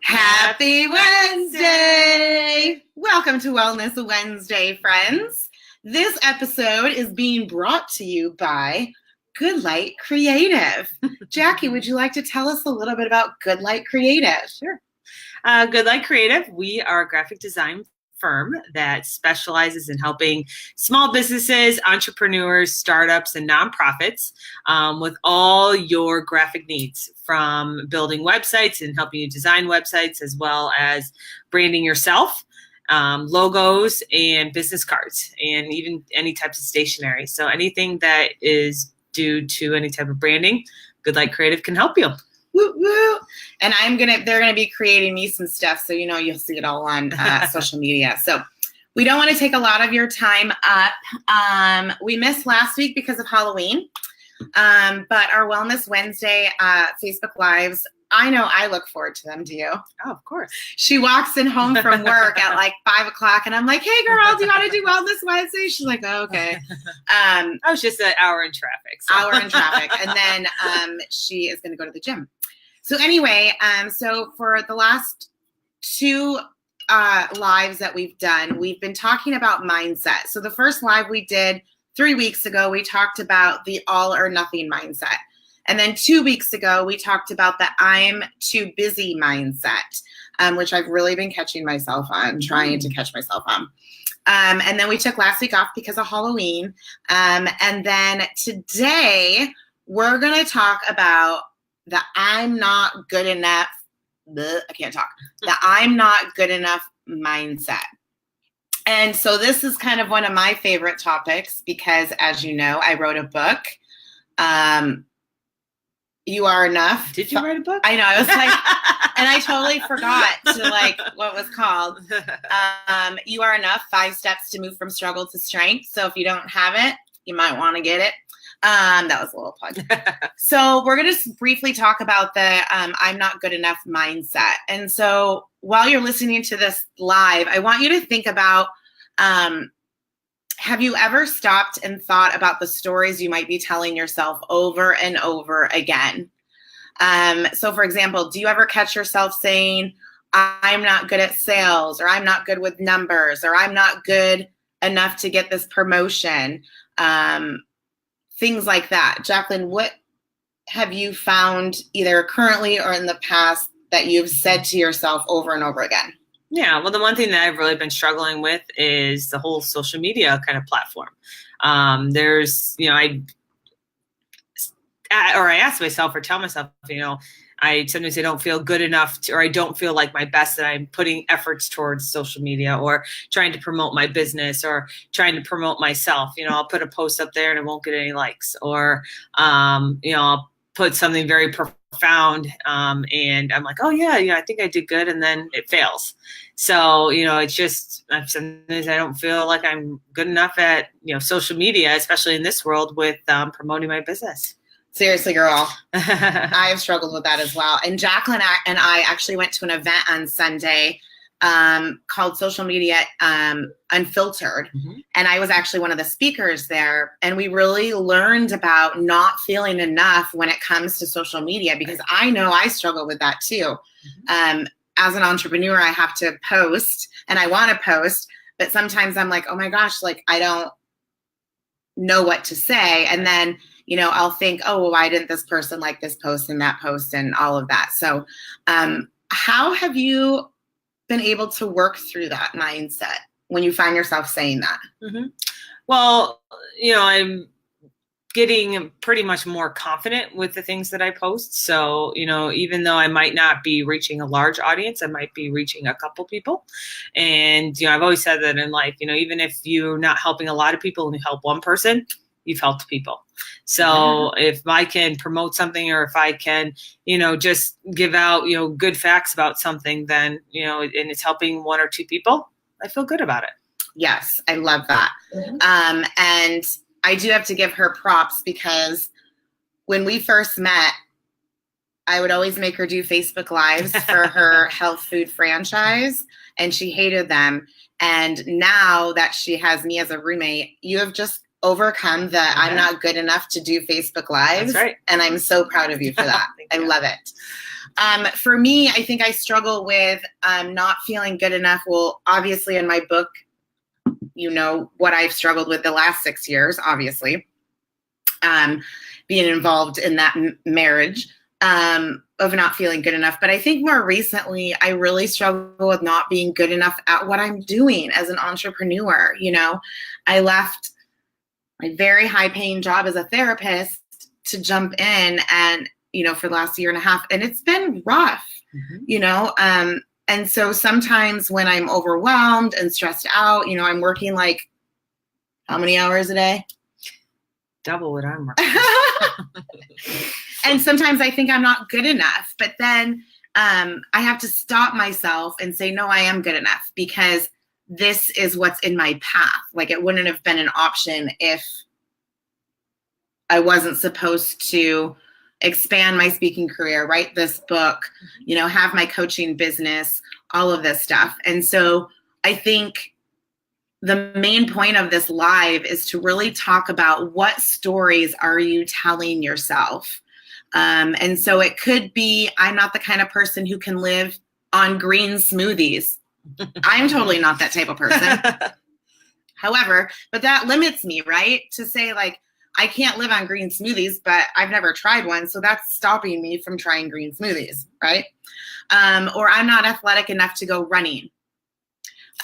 Happy Wednesday! Welcome to Wellness Wednesday, friends. This episode is being brought to you by Good Light Creative. Jackie, would you like to tell us a little bit about Good Light Creative? Sure. Good Light Creative, we are a graphic design firm that specializes in helping small businesses, entrepreneurs, startups, and nonprofits with all your graphic needs, from building websites and helping you design websites, as well as branding yourself, logos, and business cards, and even any types of stationery. So anything that is due to any type of branding, Good Light Creative can help you. Woo, woo. And they're gonna be creating me some stuff, so you'll see it all on social media. So we don't want to take a lot of your time up. We missed last week because of Halloween, but our Wellness Wednesday Facebook Lives, I know I look forward to them. Do you? Oh, of course. She walks in home from work at like 5 o'clock, and I'm like, "Hey, girl, do you want to do Wellness Wednesday?" She's like, "Oh, okay." I was just an hour in traffic. And then she is going to go to the gym. So anyway, so for the last two lives that we've done, we've been talking about mindset. So the first live we did 3 weeks ago, we talked about the all or nothing mindset. And then 2 weeks ago, we talked about the I'm too busy mindset, which I've really been catching myself on, trying to catch myself on. And then we took last week off because of Halloween. And then today, we're going to talk about the I'm not good enough, the I'm not good enough mindset. And so this is kind of one of my favorite topics because, as you know, I wrote a book. You Are Enough. Did you write a book? I know. I was like, and I totally forgot what it was called. You Are Enough, 5 Steps to Move from Struggle to Strength. So if you don't have it, you might want to get it. That was a little plug. So we're going to briefly talk about the I'm not good enough mindset. And so while you're listening to this live, I want you to think about, have you ever stopped and thought about the stories you might be telling yourself over and over again? So for example, do you ever catch yourself saying, I'm not good at sales, or I'm not good with numbers, or I'm not good enough to get this promotion? Things like that. Jacqueline, what have you found either currently or in the past that you've said to yourself over and over again? Yeah, well, the one thing that I've really been struggling with is the whole social media kind of platform. I ask myself or tell myself, sometimes I don't feel good enough or I don't feel like my best, that I'm putting efforts towards social media or trying to promote my business or trying to promote myself. I'll put a post up there and it won't get any likes, or, I'll put something very profound and I'm like, oh yeah, I think I did good. And then it fails. So, it's just, sometimes I don't feel like I'm good enough at, social media, especially in this world with promoting my business. Seriously, girl, I have struggled with that as well. And Jacqueline and I actually went to an event on Sunday called Social Media Unfiltered. Mm-hmm. And I was actually one of the speakers there. And we really learned about not feeling enough when it comes to social media, because I know I struggle with that too. Mm-hmm. As an entrepreneur, I have to post and I want to post, but sometimes I'm like, oh my gosh, like I don't know what to say. And then I'll think, oh, well, why didn't this person like this post and that post and all of that? So how have you been able to work through that mindset when you find yourself saying that? Mm-hmm. Well, I'm getting pretty much more confident with the things that I post. So, even though I might not be reaching a large audience, I might be reaching a couple people. And, I've always said that in life, even if you're not helping a lot of people and you help one person, you've helped people. So if I can promote something, or if I can, just give out, good facts about something, then, and it's helping 1 or 2 people, I feel good about it. Yes, I love that. Mm-hmm. And I do have to give her props, because when we first met, I would always make her do Facebook Lives for her health food franchise, and she hated them. And now that she has me as a roommate, you have just overcome that I'm Yeah. not good enough to do Facebook Lives. That's right. And I'm so proud of you for that. Thank I you. love it. For me, I think I struggle with not feeling good enough. Well, obviously in my book, you know what I've struggled with the last 6 years, obviously, being involved in that marriage, of not feeling good enough. But I think more recently, I really struggle with not being good enough at what I'm doing as an entrepreneur. You know, I left my very high paying job as a therapist to jump in and, you know, for the last year and a half, and it's been rough, you know, and so sometimes when I'm overwhelmed and stressed out, you know, I'm working like how many hours a day? Double what I'm working. And sometimes I think I'm not good enough, but then I have to stop myself and say, no, I am good enough because this is what's in my path. Like it wouldn't have been an option if I wasn't supposed to expand my speaking career, write this book, you know, have my coaching business, all of this stuff. And so I think the main point of this live is to really talk about what stories are you telling yourself. And so it could be, I'm not the kind of person who can live on green smoothies. I'm totally not that type of person. However, but that limits me, right? To say like, I can't live on green smoothies, but I've never tried one. So that's stopping me from trying green smoothies, right? Or I'm not athletic enough to go running.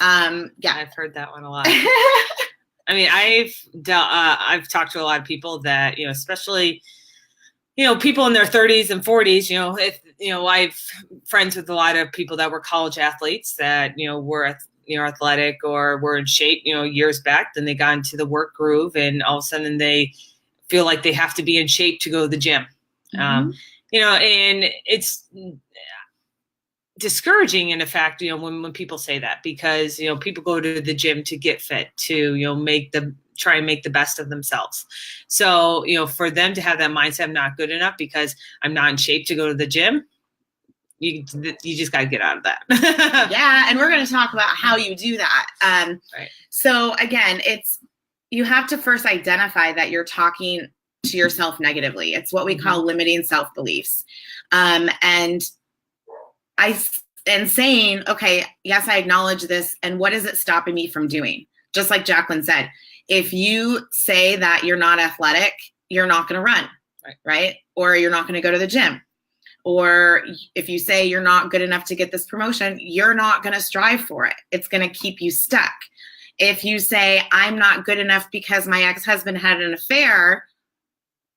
Yeah. I've heard that one a lot. I mean, I've talked to a lot of people that, you know, especially, you know, people in their 30s and 40s, you know, if, you know, I've friends with a lot of people that were college athletes that, you know, were, you know, athletic or were in shape, you know, years back, then they got into the work groove and all of a sudden they feel like they have to be in shape to go to the gym. You know, and it's discouraging in effect, you know, when people say that, because, you know, people go to the gym to get fit, to, you know, try and make the best of themselves. So, you know, for them to have that mindset, I'm not good enough because I'm not in shape to go to the gym. You just got to get out of that. Yeah. And we're going to talk about how you do that. Right. So again, you have to first identify that you're talking to yourself negatively. It's what we call limiting self-beliefs. And saying, okay, yes, I acknowledge this. And what is it stopping me from doing? Just like Jacqueline said, if you say that you're not athletic, you're not going to run, right? Or you're not going to go to the gym. Or if you say you're not good enough to get this promotion, you're not going to strive for it. It's going to keep you stuck. If you say, I'm not good enough because my ex-husband had an affair,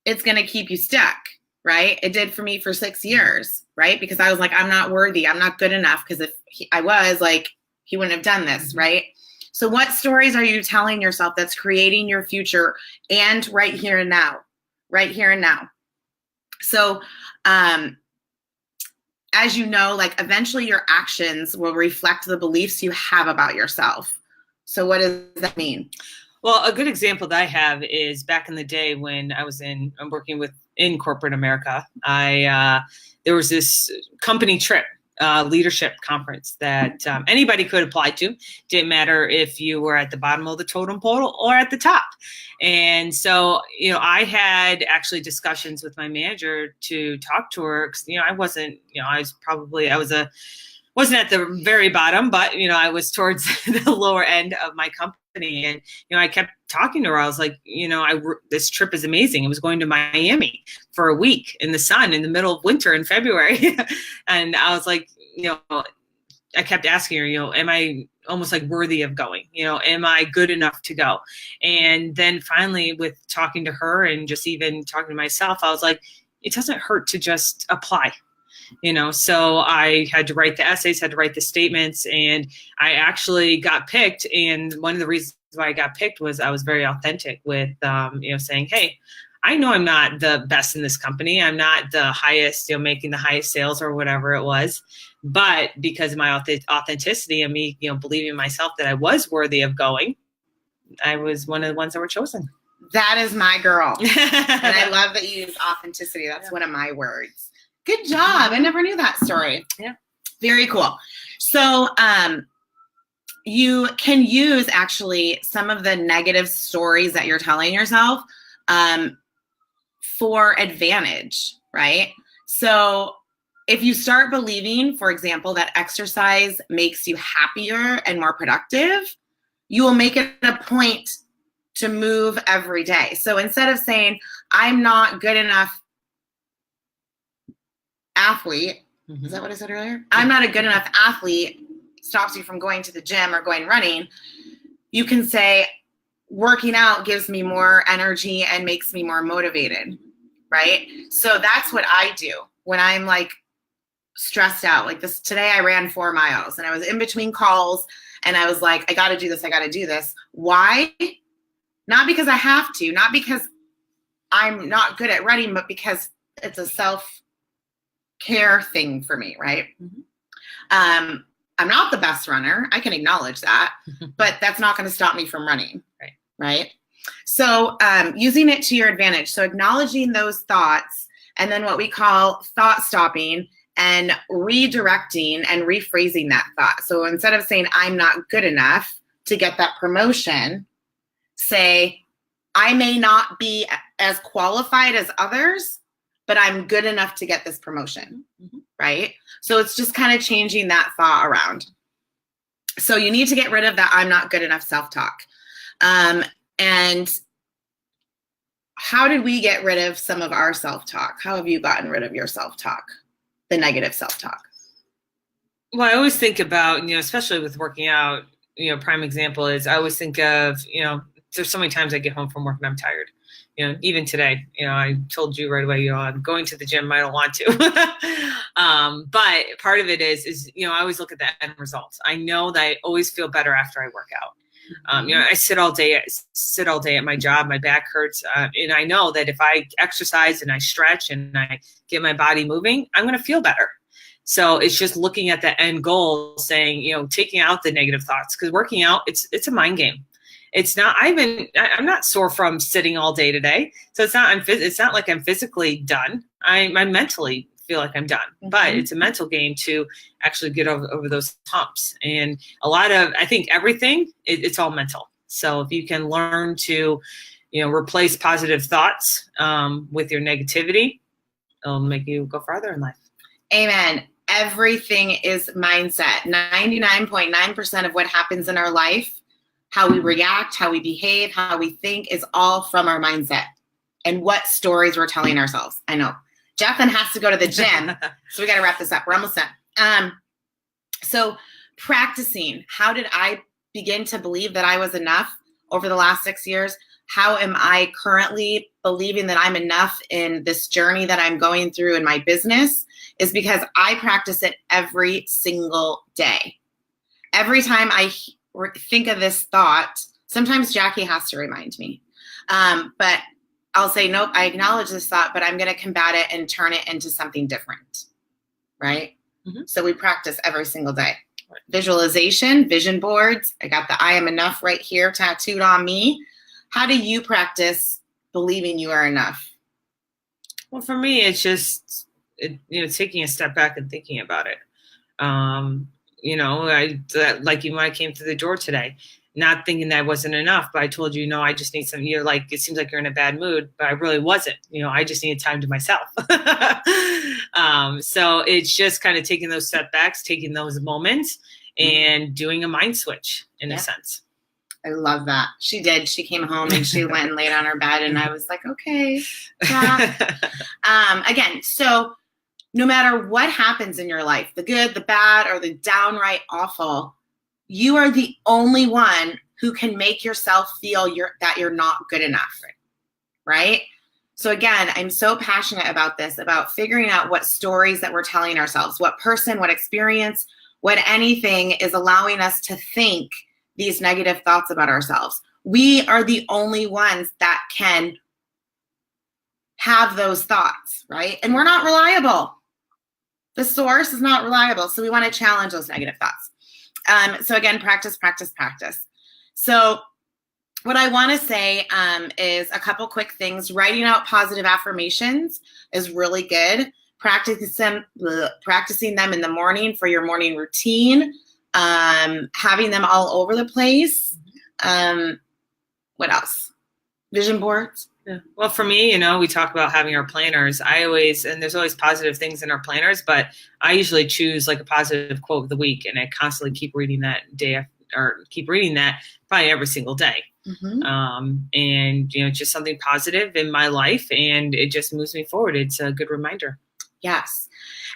it's going to keep you stuck, right? It did for me for 6 years, right? Because I was like, I'm not worthy. I'm not good enough. Because if I was, like, he wouldn't have done this, right? So what stories are you telling yourself that's creating your future and right here and now? Right here and now. So, as you know, like eventually your actions will reflect the beliefs you have about yourself. So what does that mean? Well, a good example that I have is back in the day when I'm working in corporate America. There was this company trip, leadership conference that anybody could apply to. Didn't matter if you were at the bottom of the totem pole or at the top. And so, you know, I had actually discussions with my manager to talk to her. 'Cause, you know, I wasn't at the very bottom, but, you know, I was towards the lower end of my company. And, you know, I kept talking to her. I was like, you know, this trip is amazing. It was going to Miami for a week in the sun in the middle of winter in February. And I was like, you know, I kept asking her, you know, am I almost like worthy of going? You know, am I good enough to go? And then finally, with talking to her and just even talking to myself, I was like, it doesn't hurt to just apply. You know, so I had to write the essays, had to write the statements, and I actually got picked. And one of the reasons why I got picked was I was very authentic with, you know, saying, hey, I know I'm not the best in this company. I'm not the highest, you know, making the highest sales or whatever it was. But because of my authenticity and me, you know, believing in myself that I was worthy of going, I was one of the ones that were chosen. That is my girl. And I love that you use authenticity. That's one of my words. Good job. I never knew that story. Yeah. Very cool. So, you can use actually some of the negative stories that you're telling yourself for advantage, right? So if you start believing, for example, that exercise makes you happier and more productive, you will make it a point to move every day. So instead of saying, I'm not good enough athlete, is that what I said earlier? I'm not a good enough athlete, stops you from going to the gym or going running. You can say, working out gives me more energy and makes me more motivated, right? So that's what I do when I'm like stressed out. Like this today, I ran 4 miles and I was in between calls and I was like, I got to do this. I got to do this. Why? Not because I have to, not because I'm not good at running, but because it's a self-care thing for me, right? I'm not the best runner. I can acknowledge that, but that's not going to stop me from running, right? So using it to your advantage. So acknowledging those thoughts, and then what we call thought stopping and redirecting and rephrasing that thought. So instead of saying, I'm not good enough to get that promotion, say, I may not be as qualified as others, but I'm good enough to get this promotion, right? So it's just kind of changing that thought around. So you need to get rid of that I'm not good enough self-talk. And how did we get rid of some of our self-talk? How have you gotten rid of your self-talk, the negative self-talk? Well, I always think about, especially with working out, prime example is I always think of, there's so many times I get home from work and I'm tired. Even today, I told you right away, I'm going to the gym. I don't want to. But part of it is, I always look at the end results. I know that I always feel better after I work out. I sit all day at my job. My back hurts. And I know that if I exercise and I stretch and I get my body moving, I'm going to feel better. So it's just looking at the end goal, saying, taking out the negative thoughts, because working out, it's a mind game. It's not, I'm not sore from sitting all day today. So it's not like I'm physically done. I mentally feel like I'm done, but it's a mental game to actually get over those humps. And I think everything, it's all mental. So if you can learn to, replace positive thoughts with your negativity, it'll make you go farther in life. Amen. Everything is mindset. 99.9% of what happens in our life, how we react, how we behave, how we think is all from our mindset and what stories we're telling ourselves. I know. Jacqueline has to go to the gym, so we got to wrap this up. We're almost done. So practicing, how did I begin to believe that I was enough over the last 6 years? How am I currently believing that I'm enough in this journey that I'm going through in my business? Is because I practice it every single day. Every time I think of this thought, sometimes Jackie has to remind me, but I'll say, nope, I acknowledge this thought, but I'm going to combat it and turn it into something different, right? So we practice every single day. Visualization, vision boards. I got the I am enough right here tattooed on me. How do you practice believing you are enough? Well, for me, it's just, taking a step back and thinking about it. Like when I came through the door today, not thinking that wasn't enough, but I told you, I just need some, it seems like you're in a bad mood, but I really wasn't, I just needed time to myself. So it's just kind of taking those setbacks, taking those moments and doing a mind switch in a sense. I love that. She did. She came home and she went and laid on her bed and I was like, okay. Yeah. Again, so no matter what happens in your life, the good, the bad, or the downright awful, you are the only one who can make yourself feel that you're not good enough, right? So again, I'm so passionate about this, about figuring out what stories that we're telling ourselves, what person, what experience, what anything is allowing us to think these negative thoughts about ourselves. We are the only ones that can have those thoughts, right? And we're not reliable. The source is not reliable. So we want to challenge those negative thoughts. So again, practice, practice, practice. So what I want to say is a couple quick things. Writing out positive affirmations is really good. Practicing them in the morning for your morning routine. having them all over the place. What else? Vision boards. Yeah. Well, for me, we talk about having our planners. And there's always positive things in our planners, but I usually choose like a positive quote of the week, and I constantly keep reading that probably every single day. And just something positive in my life, and it just moves me forward. It's a good reminder. Yes.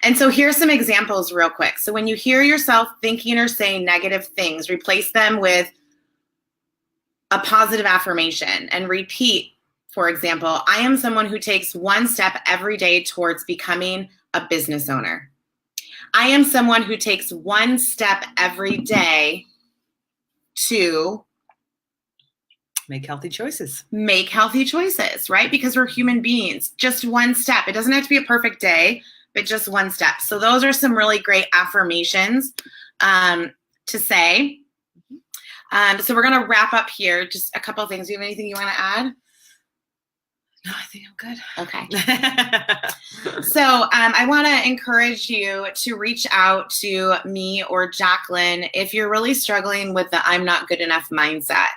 And so here's some examples real quick. So when you hear yourself thinking or saying negative things, replace them with a positive affirmation and repeat. For example, I am someone who takes one step every day towards becoming a business owner. I am someone who takes one step every day to make healthy choices, right? Because we're human beings. Just one step. It doesn't have to be a perfect day, but just one step. So those are some really great affirmations to say. So we're going to wrap up here. Just a couple of things. Do you have anything you want to add? No, I think I'm good. Okay. So I want to encourage you to reach out to me or Jacqueline if you're really struggling with the I'm not good enough mindset.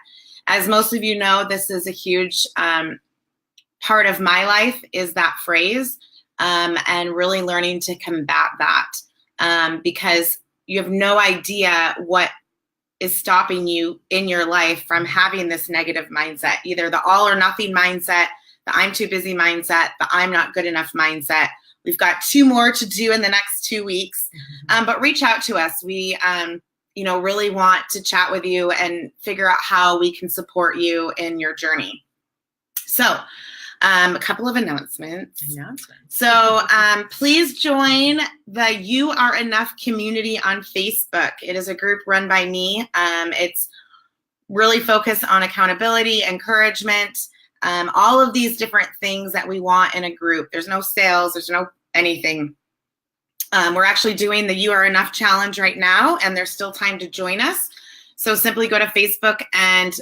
As most of you know, this is a huge part of my life, is that phrase, and really learning to combat that because you have no idea what is stopping you in your life from having this negative mindset, either the all or nothing mindset, the I'm too busy mindset, the I'm not good enough mindset. We've got 2 more to do in the next 2 weeks, but reach out to us. We, really want to chat with you and figure out how we can support you in your journey. So a couple of announcements. So please join the You Are Enough community on Facebook. It is a group run by me. It's really focused on accountability, encouragement, all of these different things that we want in a group. There's no sales, there's no anything. We're actually doing the You Are Enough challenge right now, and there's still time to join us. So simply go to Facebook and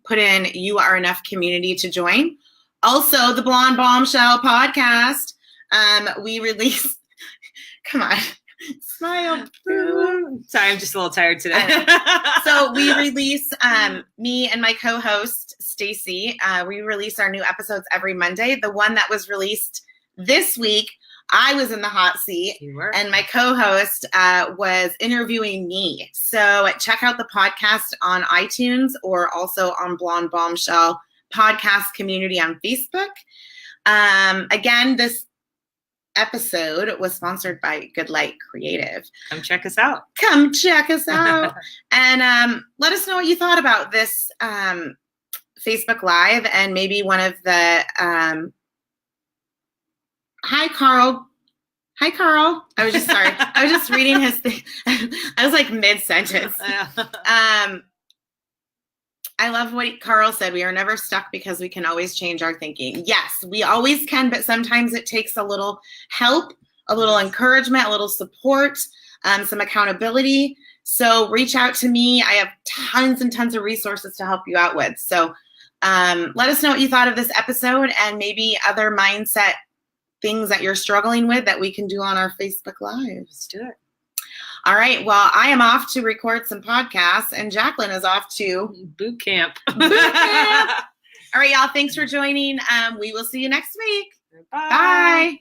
put in You Are Enough community to join. Also, the Blonde Bombshell podcast, we release, come on, smile. Sorry, I'm just a little tired today. So we release, me and my co-host, Stacy, we release our new episodes every Monday. The one that was released this week, I was in the hot seat, and my co-host was interviewing me. So check out the podcast on iTunes or also on Blonde Bombshell podcast community on Facebook. Again, this episode was sponsored by Good Light Creative. Come check us out. And let us know what you thought about this Facebook Live, and maybe one of the hi Carl. I was just reading his thing. I was like mid-sentence. I love what Carl said. We are never stuck because we can always change our thinking. Yes, we always can, but sometimes it takes a little help, a little encouragement, a little support, some accountability. So reach out to me. I have tons and tons of resources to help you out with. So let us know what you thought of this episode, and maybe other mindset things that you're struggling with that we can do on our Facebook Live. Let's do it. All right. Well, I am off to record some podcasts, and Jacqueline is off to boot camp. All right, y'all. Thanks for joining. We will see you next week. Bye. Bye.